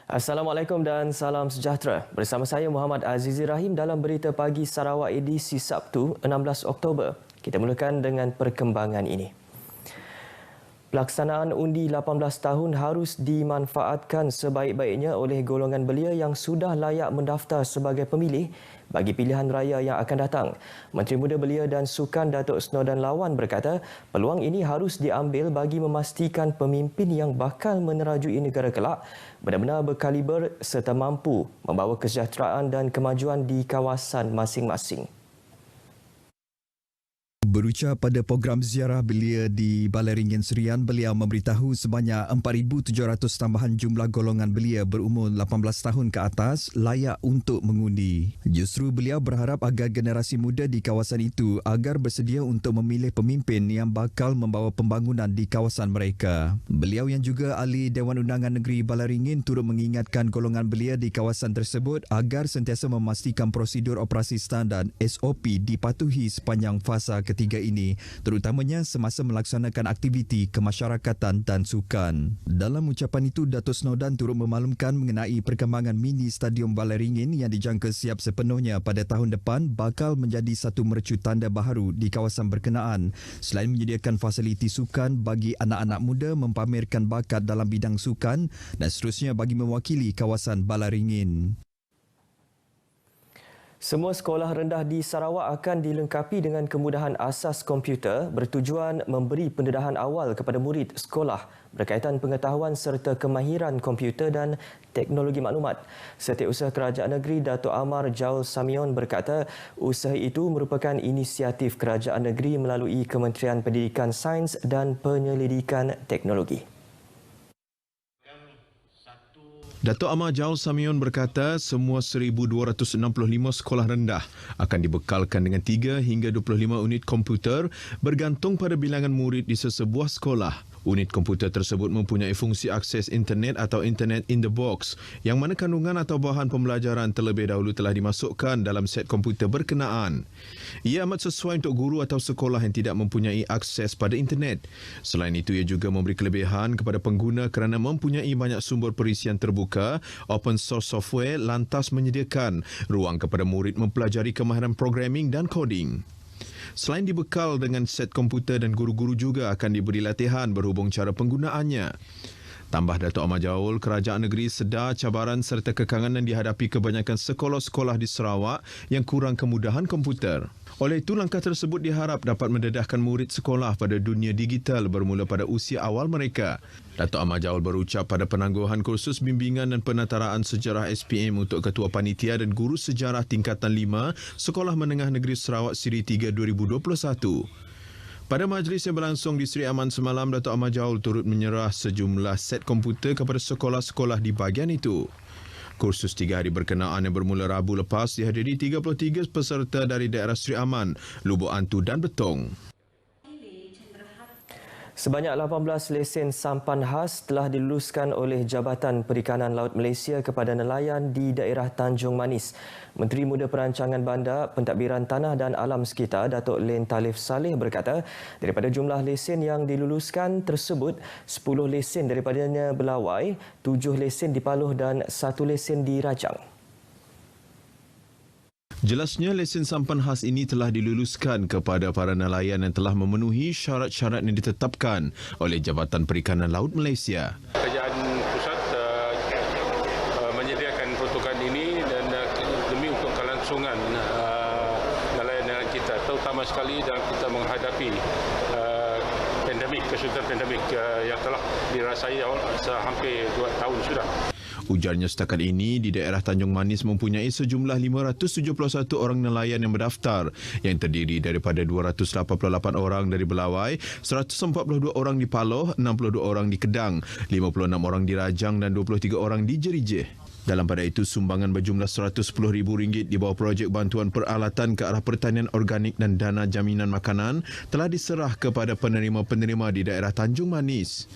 Assalamualaikum dan salam sejahtera. Bersama saya Muhammad Azizi Rahim dalam Berita Pagi Sarawak edisi Sabtu 16 Oktober. Kita mulakan dengan perkembangan ini. Pelaksanaan undi 18 tahun harus dimanfaatkan sebaik-baiknya oleh golongan belia yang sudah layak mendaftar sebagai pemilih bagi pilihan raya yang akan datang. Menteri Muda Belia dan Sukan Datuk Snodan Lawan berkata, peluang ini harus diambil bagi memastikan pemimpin yang bakal menerajui negara kelak benar-benar berkaliber serta mampu membawa kesejahteraan dan kemajuan di kawasan masing-masing. Berucap pada program ziarah belia di Balai Ringin Serian, beliau memberitahu sebanyak 4,700 tambahan jumlah golongan belia berumur 18 tahun ke atas layak untuk mengundi. Justru beliau berharap agar generasi muda di kawasan itu agar bersedia untuk memilih pemimpin yang bakal membawa pembangunan di kawasan mereka. Beliau yang juga ahli Dewan Undangan Negeri Balai Ringin turut mengingatkan golongan belia di kawasan tersebut agar sentiasa memastikan prosedur operasi standar SOP dipatuhi sepanjang fasa ketiga ini, terutamanya semasa melaksanakan aktiviti kemasyarakatan dan sukan. Dalam ucapan itu, Datuk Snodan turut memaklumkan mengenai perkembangan mini Stadium Balai Ringin yang dijangka siap sepenuhnya pada tahun depan bakal menjadi satu mercu tanda baharu di kawasan berkenaan. Selain menyediakan fasiliti sukan bagi anak-anak muda mempamerkan bakat dalam bidang sukan dan seterusnya bagi mewakili kawasan Balai Ringin. Semua sekolah rendah di Sarawak akan dilengkapi dengan kemudahan asas komputer bertujuan memberi pendedahan awal kepada murid sekolah berkaitan pengetahuan serta kemahiran komputer dan teknologi maklumat. Setiausaha Kerajaan Negeri Datuk Amar Jaul Samion berkata usaha itu merupakan inisiatif Kerajaan Negeri melalui Kementerian Pendidikan Sains dan Penyelidikan Teknologi. Datuk Amar Jaul Samion berkata semua 1,265 sekolah rendah akan dibekalkan dengan 3 hingga 25 unit komputer bergantung pada bilangan murid di sesebuah sekolah. Unit komputer tersebut mempunyai fungsi akses internet atau internet in the box yang mana kandungan atau bahan pembelajaran terlebih dahulu telah dimasukkan dalam set komputer berkenaan. Ia amat sesuai untuk guru atau sekolah yang tidak mempunyai akses pada internet. Selain itu, ia juga memberi kelebihan kepada pengguna kerana mempunyai banyak sumber perisian terbuka, open source software lantas menyediakan ruang kepada murid mempelajari kemahiran programming dan coding. Selain dibekal dengan set komputer dan guru-guru juga akan diberi latihan berhubung cara penggunaannya. Tambah Datuk Amar Jaul, Kerajaan Negeri sedar cabaran serta kekangan yang dihadapi kebanyakan sekolah-sekolah di Sarawak yang kurang kemudahan komputer. Oleh itu, langkah tersebut diharap dapat mendedahkan murid sekolah pada dunia digital bermula pada usia awal mereka. Datuk Amar Jaul berucap pada penangguhan kursus bimbingan dan penataraan sejarah SPM untuk Ketua Panitia dan Guru Sejarah Tingkatan 5 Sekolah Menengah Negeri Sarawak Siri 3 2021. Pada majlis yang berlangsung di Seri Aman semalam, Datuk Amar Jaul turut menyerah sejumlah set komputer kepada sekolah-sekolah di bahagian itu. Kursus 3 hari berkenaan yang bermula Rabu lepas dihadiri 33 peserta dari daerah Seri Aman, Lubuk Antu dan Betong. Sebanyak 18 lesen sampan khas telah diluluskan oleh Jabatan Perikanan Laut Malaysia kepada nelayan di daerah Tanjung Manis. Menteri Muda Perancangan Bandar, Pentadbiran Tanah dan Alam Sekitar, Datuk Len Talif Saleh berkata, daripada jumlah lesen yang diluluskan tersebut, 10 lesen daripadanya Belawai, 7 lesen di Paloh dan 1 lesen di Rajang. Jelasnya, lesen sampan khas ini telah diluluskan kepada para nelayan yang telah memenuhi syarat-syarat yang ditetapkan oleh Jabatan Perikanan Laut Malaysia. Kerajaan pusat menyediakan peruntukan ini dan demi untuk kelangsungan nelayan-nelayan kita, terutama sekali dalam kita menghadapi pandemik, kesulitan pandemik yang telah dirasai hampir 2 tahun sudah. Ujarnya setakat ini, di daerah Tanjung Manis mempunyai sejumlah 571 orang nelayan yang berdaftar yang terdiri daripada 288 orang dari Belawai, 142 orang di Paloh, 62 orang di Kedang, 56 orang di Rajang dan 23 orang di Jerijeh. Dalam pada itu, sumbangan berjumlah RM110,000 di bawah projek bantuan peralatan ke arah pertanian organik dan dana jaminan makanan telah diserah kepada penerima-penerima di daerah Tanjung Manis.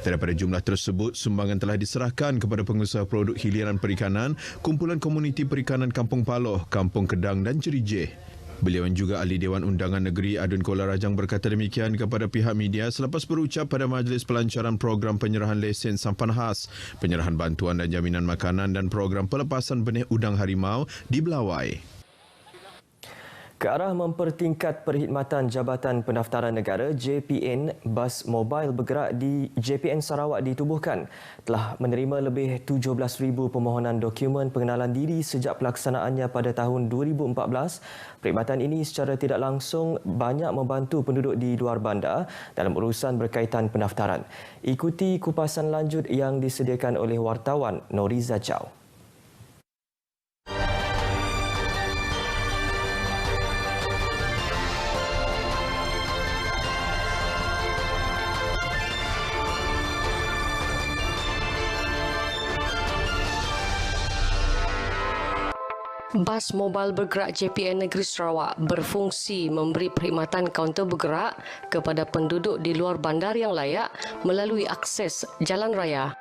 Daripada jumlah tersebut, sumbangan telah diserahkan kepada pengusaha produk hiliran perikanan, kumpulan komuniti perikanan Kampung Paloh, Kampung Kedang dan Jerijeh. Beliau yang juga ahli Dewan Undangan Negeri Adun Kuala Rajang berkata demikian kepada pihak media selepas berucap pada majlis pelancaran program penyerahan lesen sampan khas, penyerahan bantuan dan jaminan makanan dan program pelepasan benih udang harimau di Belawai. Ke arah mempertingkat perkhidmatan Jabatan Pendaftaran Negara JPN, bas mobile bergerak di JPN Sarawak ditubuhkan telah menerima lebih 17,000 permohonan dokumen pengenalan diri sejak pelaksanaannya pada tahun 2014. Perkhidmatan ini secara tidak langsung banyak membantu penduduk di luar bandar dalam urusan berkaitan pendaftaran. Ikuti kupasan lanjut yang disediakan oleh wartawan Noriza Chow. Bas mobile bergerak JPN Negeri Sarawak berfungsi memberi perkhidmatan kaunter bergerak kepada penduduk di luar bandar yang layak melalui akses jalan raya.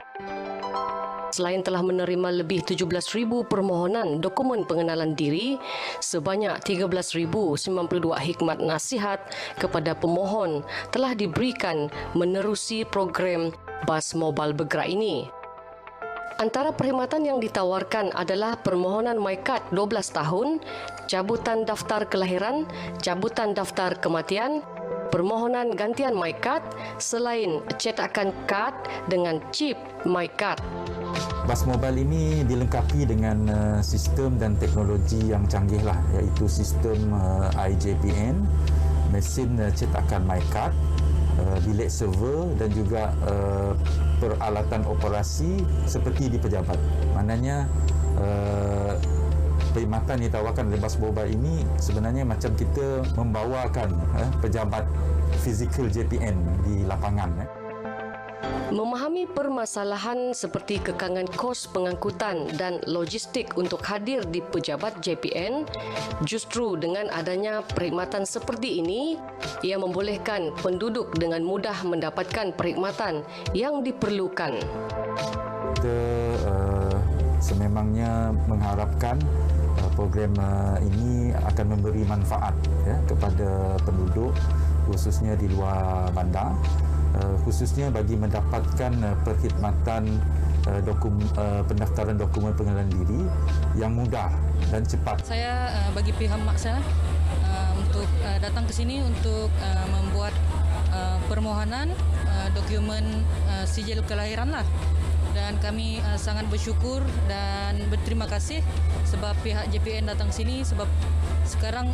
Selain telah menerima lebih 17,000 permohonan dokumen pengenalan diri, sebanyak 13,092 hikmat nasihat kepada pemohon telah diberikan menerusi program bas mobile bergerak ini. Antara perkhidmatan yang ditawarkan adalah permohonan MyKad 12 tahun, cabutan daftar kelahiran, cabutan daftar kematian, permohonan gantian MyKad selain cetakan kad dengan chip MyKad. Bas mobile ini dilengkapi dengan sistem dan teknologi yang canggih lah, iaitu sistem iJPN, mesin cetakan MyKad, bilik server dan juga peralatan operasi seperti di pejabat. Maknanya perkhidmatan yang ditawarkan oleh bas mobile ini sebenarnya macam kita membawakan pejabat fizikal JPN di lapangan. Memahami permasalahan seperti kekangan kos pengangkutan dan logistik untuk hadir di pejabat JPN, justru dengan adanya perkhidmatan seperti ini, ia membolehkan penduduk dengan mudah mendapatkan perkhidmatan yang diperlukan. Kita sememangnya mengharapkan program ini akan memberi manfaat kepada penduduk, khususnya di luar bandar, khususnya bagi mendapatkan perkhidmatan pendaftaran dokumen pengenalan diri yang mudah dan cepat. Saya bagi pihak maksa untuk datang ke sini untuk membuat permohonan dokumen sijil kelahiran lah. Dan kami sangat bersyukur dan berterima kasih sebab pihak JPN datang sini sebab sekarang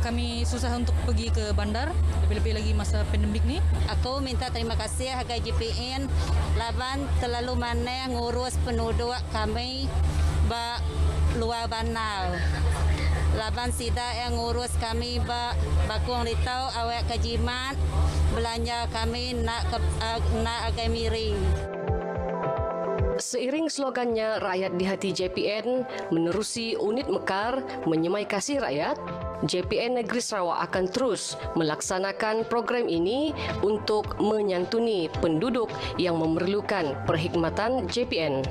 kami susah untuk pergi ke bandar, lebih-lebih lagi masa pandemik ni. Aku minta terima kasih harga JPN laban terlalu mana ngurus penduduk kami luar bandar. Laban sida yang ngurus kami bakung litau awak kejimat belanja kami nak agak miring. Seiring slogannya Rakyat di Hati JPN menerusi unit mekar menyemai kasih rakyat, JPN Negeri Sarawak akan terus melaksanakan program ini untuk menyantuni penduduk yang memerlukan perkhidmatan JPN.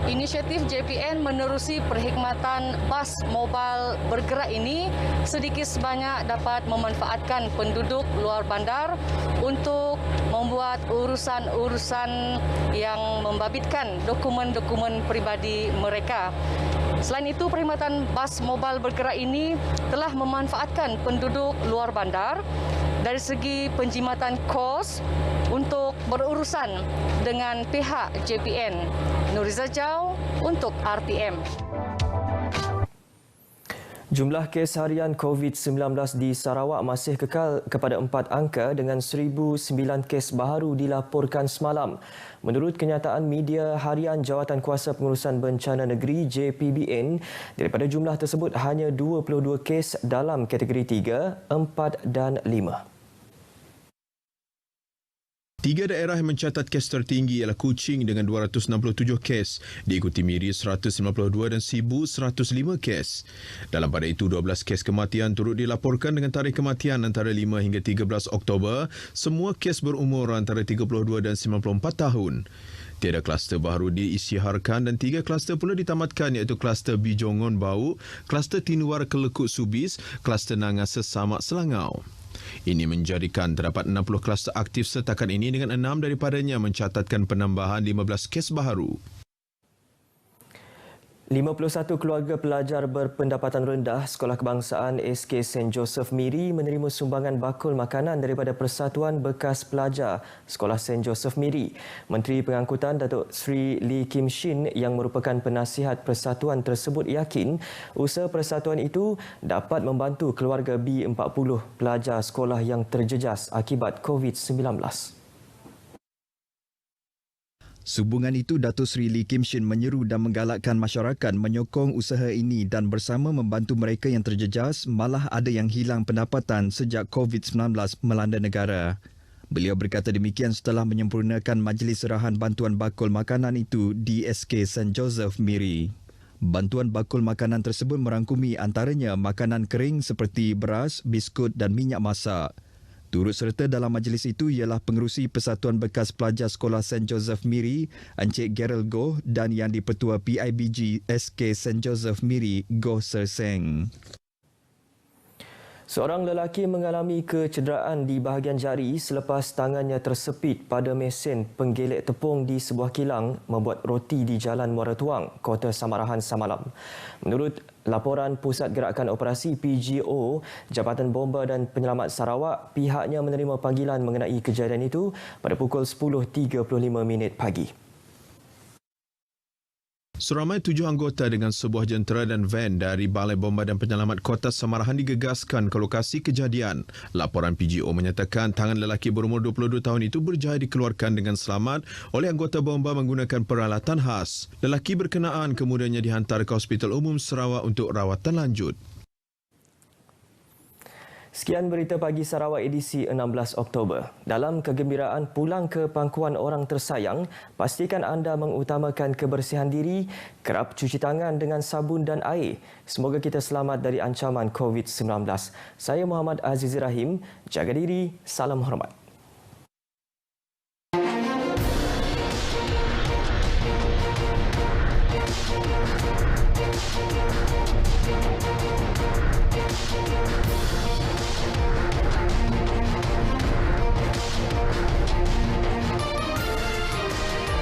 Inisiatif JPN menerusi perkhidmatan bas mobile bergerak ini sedikit sebanyak dapat memanfaatkan penduduk luar bandar untuk membuat urusan-urusan yang membabitkan dokumen-dokumen peribadi mereka. Selain itu, perkhidmatan bas mobile bergerak ini telah memanfaatkan penduduk luar bandar dari segi penjimatan kos untuk berurusan dengan pihak JPN. Noriza Chow untuk RTM. Jumlah kes harian COVID-19 di Sarawak masih kekal kepada 4 angka dengan 1,009 kes baru dilaporkan semalam. Menurut kenyataan media harian Jawatankuasa Pengurusan Bencana Negeri JPBN, daripada jumlah tersebut hanya 22 kes dalam kategori 3, 4 dan 5. 3 daerah yang mencatat kes tertinggi ialah Kuching dengan 267 kes, diikuti Miri 152 dan Sibu 105 kes. Dalam pada itu, 12 kes kematian turut dilaporkan dengan tarikh kematian antara 5 hingga 13 Oktober. Semua kes berumur antara 32 dan 94 tahun. Tiada kluster baru diisytiharkan dan 3 kluster pula ditamatkan iaitu kluster Bijongon Bau, kluster Tinuar Kelekut Subis, kluster Nangas Sesamak Selangau. Ini menjadikan terdapat 60 kluster aktif setakat ini dengan 6 daripadanya mencatatkan penambahan 15 kes baharu. 51 keluarga pelajar berpendapatan rendah Sekolah Kebangsaan SK St. Joseph Miri menerima sumbangan bakul makanan daripada Persatuan Bekas Pelajar Sekolah St. Joseph Miri. Menteri Pengangkutan Datuk Sri Lee Kim Shin yang merupakan penasihat persatuan tersebut yakin usaha persatuan itu dapat membantu keluarga B40 pelajar sekolah yang terjejas akibat COVID-19. Sehubungan itu, Datuk Seri Lee Kim Shin menyeru dan menggalakkan masyarakat menyokong usaha ini dan bersama membantu mereka yang terjejas, malah ada yang hilang pendapatan sejak COVID-19 melanda negara. Beliau berkata demikian setelah menyempurnakan majlis serahan bantuan bakul makanan itu di SK St. Joseph Miri. Bantuan bakul makanan tersebut merangkumi antaranya makanan kering seperti beras, biskut dan minyak masak. Turut serta dalam majlis itu ialah pengerusi Persatuan Bekas Pelajar Sekolah St. Joseph Miri, Encik Gerald Goh dan Yang di-Pertua PIBG SK St. Joseph Miri, Goh Ser Seng. Seorang lelaki mengalami kecederaan di bahagian jari selepas tangannya tersepit pada mesin penggelek tepung di sebuah kilang membuat roti di Jalan Muara Tuang, Kota Samarahan semalam. Menurut laporan Pusat Gerakan Operasi PGO, Jabatan Bomba dan Penyelamat Sarawak, pihaknya menerima panggilan mengenai kejadian itu pada pukul 10.35 pagi. Seramai 7 anggota dengan sebuah jentera dan van dari Balai Bomba dan Penyelamat Kota Samarahan digegaskan ke lokasi kejadian. Laporan PGO menyatakan tangan lelaki berumur 22 tahun itu berjaya dikeluarkan dengan selamat oleh anggota bomba menggunakan peralatan khas. Lelaki berkenaan kemudiannya dihantar ke Hospital Umum Sarawak untuk rawatan lanjut. Sekian berita pagi Sarawak edisi 16 Oktober. Dalam kegembiraan pulang ke pangkuan orang tersayang, pastikan anda mengutamakan kebersihan diri, kerap cuci tangan dengan sabun dan air. Semoga kita selamat dari ancaman COVID-19. Saya Muhammad Aziz Rahim, jaga diri, salam hormat.